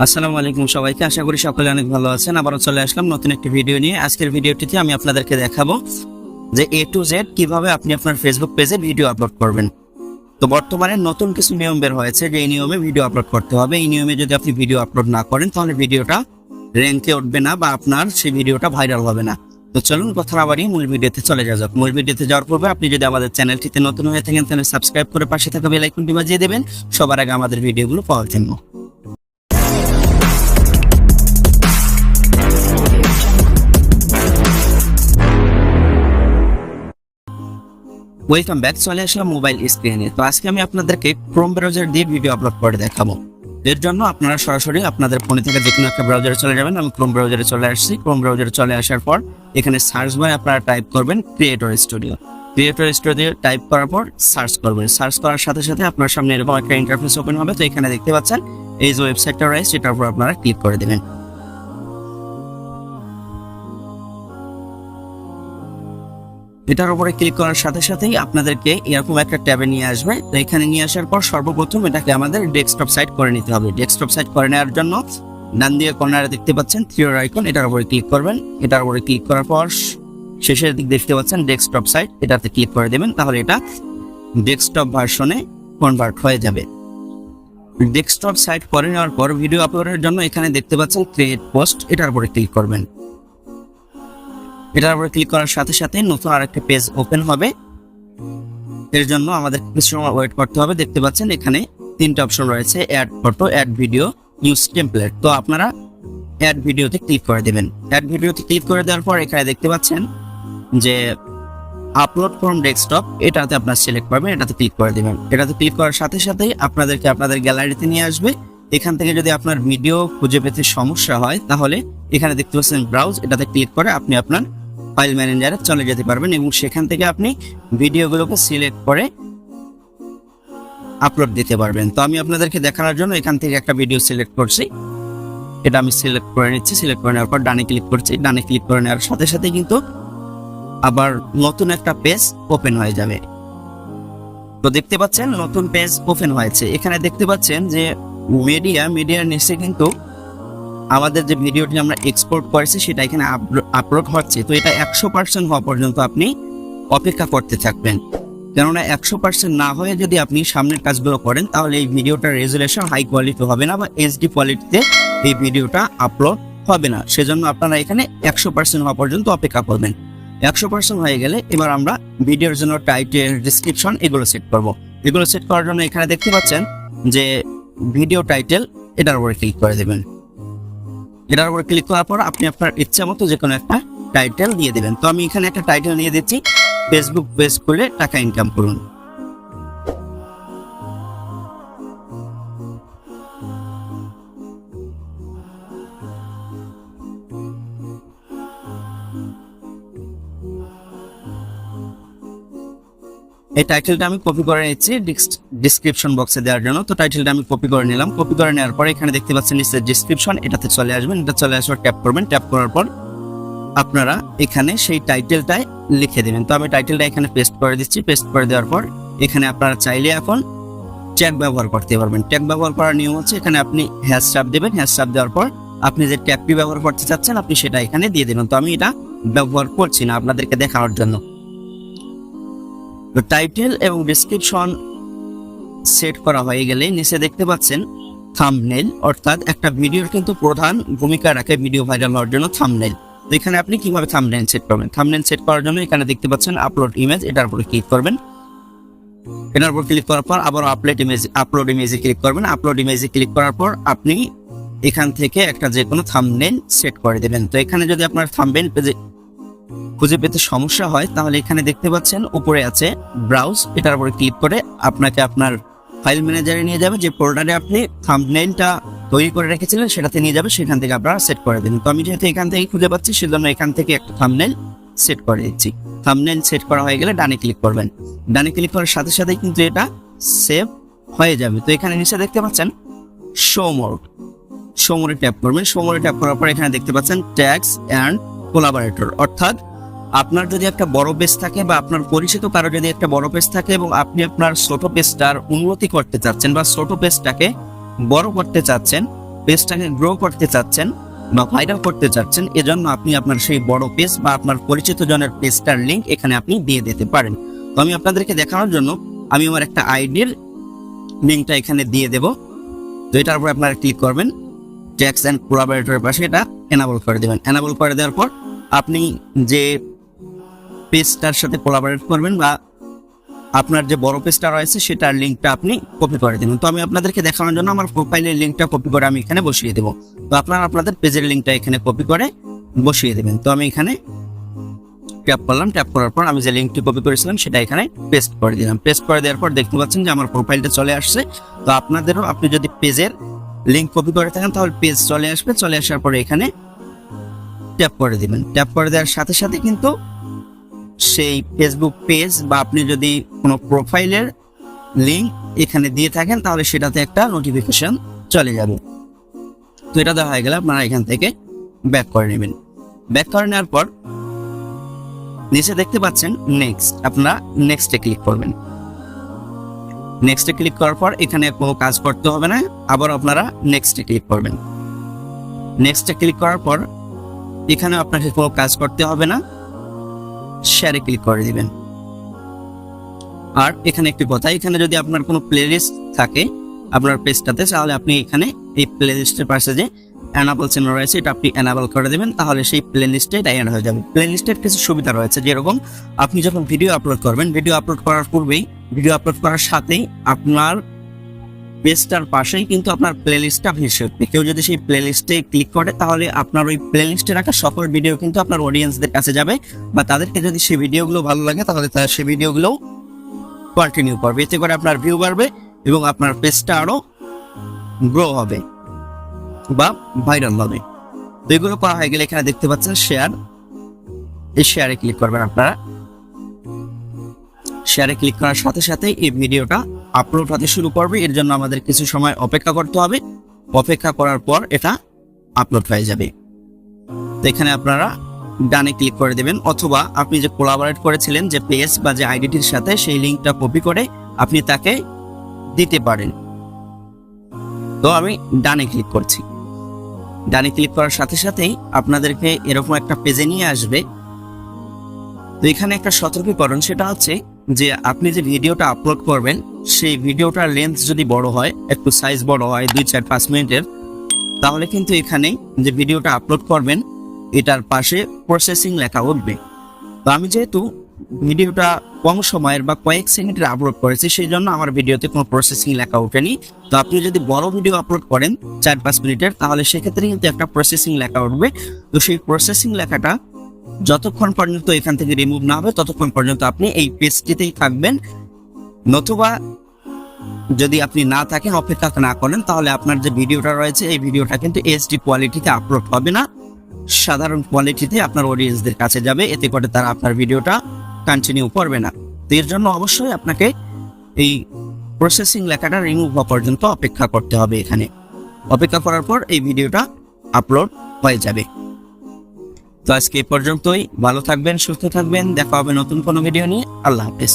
আসসালামু আলাইকুম সবাইকে, আশা করি সকলে অনেক ভালো আছেন। আবারও চলে আসলাম নতুন একটি ভিডিও নিয়ে। আজকের ভিডিওটিতে আমি আপনাদেরকে দেখাবো যে A to Z কিভাবে আপনি আপনার ফেসবুক পেজে ভিডিও আপলোড করবেন। তো বর্তমানে নতুন কিছু নিয়ম বের হয়েছে যে এই নিয়মে ভিডিও আপলোড করতে হবে। এই নিয়মে যদি আপনি ভিডিও আপলোড না করেন তাহলে ভিডিওটা র্যাঙ্কে উঠবে না বা আপনার সেই ভিডিওটা ভাইরাল হবে না। তো চলুন কথা না বাড়িয়ে মূল ভিডিওতে চলে যাক। মূল ভিডিওতে যাওয়ার পূর্বে আপনি যদি আমাদের চ্যানেলটিতে নতুন হয়ে থাকেন তাহলে সাবস্ক্রাইব করে পাশে থাকা বেল আইকনটি বাজিয়ে দেবেন সবার আগে আমাদের ভিডিওগুলো পাওয়ার জন্য। ওয়েলকাম ব্যাক, চলে আসলাম মোবাইল স্ক্রিনে। তো আজকে আমি আপনাদেরকে ক্রোম ব্রাউজার দিয়ে ভিডিও আপলোড করে দেখাবো। এর জন্য আপনারা সরাসরি আপনাদের ফোনে থেকে যে কোনো একটা ব্রাউজারে চলে যাবেন। আমি ক্রোম ব্রাউজারে চলে আসছি। ক্রোম ব্রাউজারে চলে আসার পর এখানে সার্চ বারে আপনারা টাইপ করবেন creator studio. Creator studio type করার পর সার্চ করবেন। সার্চ করার সাথে সাথে আপনার সামনে এরকম একটা ইন্টারফেস ওপেন হবে। তো এখানে দেখতে পাচ্ছেন এই যে ওয়েবসাইটটা রয়েছে, এটার উপর আপনারা ক্লিক করে দেবেন। এটার উপরে ক্লিক করার সাথে সাথেই আপনাদেরকে এরকম একটা ট্যাবে নিয়ে আসবে। তো এখানে নিয়ে আসার পর সর্বপ্রথম এটাকে আমাদের ডেস্কটপ সাইট করে নিতে হবে। ডেস্কটপ সাইট করে নেওয়ার জন্য ডান দিকে কর্নারে দেখতে পাচ্ছেন থ্রির আইকন, এটার উপরে ক্লিক করবেন। এটার উপরে ক্লিক করার পর শেষের দিক দেখতে পাচ্ছেন ডেস্কটপ সাইট, এটাতে ক্লিক করে দেবেন। তাহলে এটা ডেস্কটপ ভার্সনে কনভার্ট হয়ে যাবে। ডেস্কটপ সাইট করে নেওয়ার পর ভিডিও আপলোডের জন্য এখানে দেখতে পাচ্ছেন ক্রিয়েট পোস্ট, এটার উপরে ক্লিক করবেন। এটার উপরে ক্লিক করার সাথে সাথে নতুন আরেকটা পেজ ওপেন হবে। এর জন্য আমাদের কিছু সময় ওয়েট করতে হবে। দেখতে পাচ্ছেন এখানে তিনটা অপশন রয়েছে, add photo, add video, use template. তো আপনারা অ্যাড ভিডিওতে ক্লিক করে দেবেন। অ্যাড ভিডিওতে ক্লিক করে দেওয়ার পর এখানে দেখতে পাচ্ছেন যে আপলোড ফ্রম ডেস্কটপ, এটাতে আপনারা সিলেক্ট করবেন, এটাতে ক্লিক করে দেবেন। এটাতে ক্লিক করার সাথে সাথেই আপনাদেরকে আপনাদের গ্যালারিতে নিয়ে আসবে। এখান থেকে যদি আপনার ভিডিও খুঁজে পেতে সমস্যা হয় তাহলে এখানে দেখতে পাচ্ছেন ব্রাউজ, এটাতে ক্লিক করে আপনি আপনার ফাইল ম্যানেজারে চলে যেতে পারবেন এবং সেখান থেকে আপনি ভিডিওগুলোকে সিলেক্ট করে আপলোড দিতে পারবেন। তো আমি আপনাদেরকে দেখানোর জন্য এখান থেকে একটা ভিডিও সিলেক্ট করছি, এটা আমি সিলেক্ট করে নিচ্ছি। সিলেক্ট করে নেওয়ার পর ডানে ক্লিক করছি। ডানে ক্লিক করে নেওয়ার সাথে সাথে কিন্তু আবার নতুন একটা পেজ ওপেন হয়ে যাবে। তো দেখতে পাচ্ছেন নতুন পেজ ওপেন হয়েছে। এখানে দেখতে পাচ্ছেন যে মিডিয়ার নিচে কিন্তু আমাদের যে ভিডিওটি আমরা এক্সপোর্ট করেছি সেটা এখানে আপলোড হচ্ছে। তো এটা 100% হওয়া পর্যন্ত আপনি অপেক্ষা করতে থাকবেন, কেননা 100% না হয়ে যদি আপনি সামনের কাজগুলো করেন তাহলে এই ভিডিওটার রেজুলেশন হাই কোয়ালিটি হবে না বা এইচডি কোয়ালিটিতে এই ভিডিওটা আপলোড হবে না। সেজন্য আপনারা এখানে 100% হওয়া পর্যন্ত অপেক্ষা করবেন। 100% হয়ে গেলে এবার আমরা ভিডিওর জন্য টাইটেল, ডেসক্রিপশন এগুলো সেট করব। এগুলো সেট করার জন্য এখানে দেখতে পাচ্ছেন যে ভিডিও টাইটেল, এটার উপরে ক্লিক করে দেবেন। এটার উপরে ক্লিক করার পর আপনি আপনার ইচ্ছা মতো যে কোনো একটা টাইটেল দিয়ে দেবেন। তো আমি এখানে একটা টাইটেল নিয়ে দিচ্ছি, ফেসবুক পেজ খুলে টাকা ইনকাম করুন। এই টাইটেলটা আমি কপি করে নিচ্ছি ডিসক্রিপশন বক্সে দেওয়ার জন্য। তো টাইটেলটা আমি কপি করে নিলাম। কপি করে নেওয়ার পরে এখানে দেখতে পাচ্ছেন নিচে ডিসক্রিপশন, এটাতে চলে আসবেন। এটা চলে আসার ট্যাপ করবেন। ট্যাপ করার পর আপনারা এখানে সেই টাইটেলটাই লিখে দেবেন। তো আমি টাইটেলটা এখানে পেস্ট করে দিচ্ছি। পেস্ট করে দেওয়ার পর এখানে আপনারা চাইলে এখন ট্যাগ ব্যবহার করতে পারবেন। ট্যাগ ব্যবহার করার নিয়ম হচ্ছে এখানে আপনি হ্যাশট্যাগ দেবেন। হ্যাশট্যাগ দেওয়ার পর আপনি যে ট্যাগটি ব্যবহার করতে চাচ্ছেন আপনি সেটা এখানে দিয়ে দেবেন। তো আমি এটা ব্যবহার করছি না আপনাদেরকে দেখানোর জন্য। তো টাইটেল এবং ডেসক্রিপশন সেট করা হয়ে গেলে নিচে দেখতে পাচ্ছেন থাম্বনেইল, অর্থাৎ একটা ভিডিওর কিন্তু প্রধান ভূমিকা রাখে ভিডিও ভাইরাল হওয়ার জন্য থাম্বনেইল। তো এখানে আপনি কিভাবে থাম্বনেইল সেট করবেন? থাম্বনেইল সেট করার জন্য এখানে দেখতে পাচ্ছেন আপলোড ইমেজ, এটার উপরে ক্লিক করবেন। এটার উপর ক্লিক করার পর আবার আপলোড ইমেজে ক্লিক করবেন। আপলোড ইমেজে ক্লিক করার পর আপনি এখান থেকে একটা যে কোনো থাম্বনেইল সেট করে দেবেন। তো এখানে যদি আপনার থাম্বনেইল খুঁজে পেতে সমস্যা হয় তাহলে এখানে দেখতে পাচ্ছেন উপরে আছে ব্রাউজ, এটার উপরে ক্লিক করে আপনাকে আপনার ফাইল ম্যানেজারে নিয়ে যাবে। যে ফোল্ডারে আপনি থাম্বনেইলটা তৈরি করে রেখেছিলেন সেটাতে নিয়ে যাবে, সেখান থেকে আপনারা সেট করে দেবেন। তো আমি যেহেতু এখান থেকে খুঁজে পাচ্ছি সেজন্য এখান থেকে একটা থাম্বনেইল সেট করে দিচ্ছি। থাম্বনেইল সেট করা হয়ে গেলে ডানে ক্লিক করবেন। ডানে ক্লিক করার সাথে সাথেই কিন্তু এটা সেভ হয়ে যাবে। তো এখানে নিচে দেখতে পাচ্ছেন শো মোরে ট্যাপ করবেন। শো মোরে ট্যাপ করার পর এখানে দেখতে পাচ্ছেন ট্যাগস অ্যান্ড কোলাবোরেটর, অর্থাৎ আপনার যদি একটা বড় পেজ থাকে বা আপনার পরিচিত কারো যদি একটা বড় পেজ থাকে এবং আপনি আপনার ছোট পেজটার উন্নতি করতে চাচ্ছেন বা ছোট পেজটাকে বড় করতে চাচ্ছেন, পেজটাকে গ্রো করতে চাচ্ছেন বা ভাইরাল করতে চাচ্ছেন, এজন্য আপনি আপনার সেই বড় পেজ বা আপনার পরিচিত জনের পেজটার লিঙ্ক এখানে আপনি দিয়ে দিতে পারেন। তো আমি আপনাদেরকে দেখানোর জন্য আমি আমার একটা আইডির লিঙ্কটা এখানে দিয়ে দেব। তো এটার উপর আপনারা ক্লিক করবেন, ট্যাক্স অ্যান্ড কোলাবোরেটরের পাশে এটা এনাবল করে দেবেন। এনাবল করে দেওয়ার পর আপনি যে পেজটার সাথে কোলাবোরেট করবেন বা আপনার যে বড় পেজটা রয়েছে সেটার লিঙ্কটা আপনি কপি করে দেবেন। তো আমি আপনাদেরকে দেখানোর জন্য আমার প্রোফাইলের লিঙ্কটা কপি করে আমি এখানে বসিয়ে দেবো। তো আপনারা আপনাদের পেজের লিঙ্কটা এখানে কপি করে বসিয়ে দেবেন। তো আমি এখানে ট্যাপ করলাম, ট্যাপ করার পর আমি যে লিঙ্কটি কপি করেছিলাম সেটা এখানে পেস্ট করে দিলাম। পেস্ট করে দেওয়ার পর দেখতে পাচ্ছেন যে আমার প্রোফাইলটা চলে আসছে। তো আপনাদেরও, আপনি যদি পেজের লিঙ্ক কপি করে থাকেন তাহলে পেজ চলে আসবে। চলে আসার পরে এখানে ট্যাপ করে দিবেন। ট্যাপ করে দেওয়ার সাথে সাথে কিন্তু সেই ফেসবুক পেজ বা আপনি যদি কোনো প্রোফাইলের লিঙ্ক এখানে দিয়ে থাকেন তাহলে সেটাতে একটা নোটিফিকেশন চলে যাবে। তো এটা দেওয়া হয়ে গেলে আপনারা এখান থেকে ব্যাক করে নেবেন। ব্যাক করে নেওয়ার পর নিচে দেখতে পাচ্ছেন নেক্সট, আপনারা নেক্সটে ক্লিক করবেন। নেক্সটে ক্লিক করার পর এখানে কোনো কাজ করতে হবে না, আবার আপনারা নেক্সটে ক্লিক করবেন। নেক্সটে ক্লিক করার পর এখানে আপনাকে কোনো কাজ করতে হবে না, শেয়ারে ক্লিক করে দিবেন। আর এখানে একটি কথা, এখানে যদি আপনার কোনো প্লেলিস্ট থাকে আপনার পেজটাতে তাহলে আপনি এখানে এই প্লেলিস্টের পাশে যে এনাবল চিহ্ন রয়েছে এটা আপনি এনাবল করে দেবেন, তাহলে সেই প্লেলিস্টে এটা অ্যাড হয়ে যাবে। প্লেলিস্টের কিছু সুবিধা রয়েছে, যেরকম আপনি যখন ভিডিও আপলোড করবেন, ভিডিও আপলোড করার পূর্বেই, ভিডিও আপলোড করার সাথেই আপনার পেজটার পাশেই কিন্তু আপনার প্লেলিস্টটা ভেসে উঠবে। কেউ যদি সেই প্লেলিস্টে ক্লিক করে তাহলে আপনার ওই প্লেলিস্টে রাখা সকল ভিডিও কিন্তু আপনার অডিয়েন্সদের কাছে যাবে, বা তাদেরকে যদি সেই ভিডিওগুলো ভালো লাগে তাহলে তারা সেই ভিডিওগুলো কন্টিনিউ করবে। এতে করে আপনার ভিউ বাড়বে এবং আপনার পেজটা আরো গ্রো হবে বা ভাইরাল হবে। তো এগুলো করা হয়ে গেলে এখানে দেখতে পাচ্ছেন শেয়ার, এই শেয়ারে ক্লিক করবেন। আপনারা শেয়ারে ক্লিক করার সাথে সাথে এই ভিডিওটা আপলোড হতে শুরু করবে। এর জন্য আমাদের কিছু সময় অপেক্ষা করতে হবে। অপেক্ষা করার পর এটা আপলোড হয়ে যাবে। তো এখানে আপনারা ডানে ক্লিক করে দেবেন, অথবা আপনি যে কোলাবোরেট করেছিলেন যে পেজ বা যে আইডিটির সাথে, সেই লিঙ্কটা কপি করে আপনি তাকে দিতে পারেন। তো আমি ডানে ক্লিক করছি। ডানে ক্লিক করার সাথে সাথেই আপনাদেরকে এরকম একটা পেজে নিয়ে আসবে। তো এখানে একটা সতর্কীকরণ, সেটা হচ্ছে যে আপনি যে ভিডিওটা আপলোড করবেন সেই ভিডিওটার লেন্থ যদি বড় হয়, একটু সাইজ বড় হয় 2-4-5 মিনিটের, তাহলে কিন্তু এখানে যে ভিডিওটা আপলোড করবেন এটার পাশে প্রসেসিং লেখা উঠবে। তো আমি যেহেতু ভিডিওটা কম সময়ের বা কয়েক সেকেন্ডের আপলোড করেছি, সেই জন্য আমার ভিডিওতে কোনো প্রসেসিং লেখা ওঠেনি। তো আপনি যদি বড় ভিডিও আপলোড করেন 4-5 মিনিটের, তাহলে সেক্ষেত্রে কিন্তু একটা প্রসেসিং লেখা উঠবে। তো সেই প্রসেসিং লেখাটা যতক্ষণ পর্যন্ত এখান থেকে রিমুভ না হবে ততক্ষণ পর্যন্ত আপনি এই পেজটিতেই থাকবেন। নতুবা যদি আপনি না থাকেন, অপেক্ষা না করেন, তাহলে আপনার যে ভিডিওটা রয়েছে এই ভিডিওটা কিন্তু এইচডি কোয়ালিটিতে আপলোড হবে না, সাধারণ কোয়ালিটিতে আপনার অডিয়েন্সদের কাছে যাবে। এতে করে তারা আপনার ভিডিওটা কন্টিনিউ করবে না। তো এর জন্য অবশ্যই আপনাকে এই প্রসেসিং লেখাটা রিমুভ হওয়া পর্যন্ত অপেক্ষা করতে হবে। এখানে অপেক্ষা করার পর এই ভিডিওটা আপলোড হয়ে যাবে। তো আজকে এই পর্যন্তই। ভালো থাকবেন, সুস্থ থাকবেন, দেখা হবে নতুন কোনো ভিডিও নিয়ে। আল্লাহ হাফেজ।